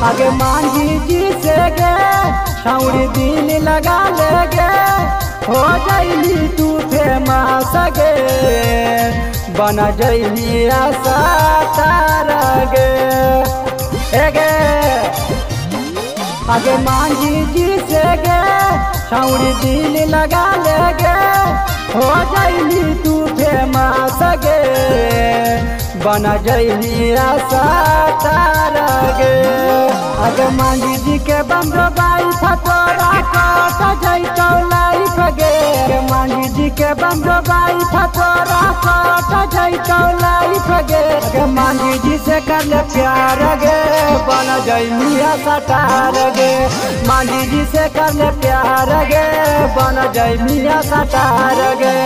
आगे मांझी जी से गे छौड़ी दिल लगा ले गे हो जाइली तू फेमस गे बन जाइली आशा तारा गे आगे मांझी जी से गे छौड़ी दिल लगा ले गे हो जाइली तू फेमस गे बन जाइली आशा तारा गे आगे मांझी जी के बंदो बाई फतोरा कट जैतो लाइफ गे मांझी जी के बंदो बाई फतोरा कट जैतो लाइफ गे मांझी जी से कर ले प्यार गे बन जाइली आशा तारा गे मांझी जी से कर ले प्यार गे बन जाइली आशा तारा गे।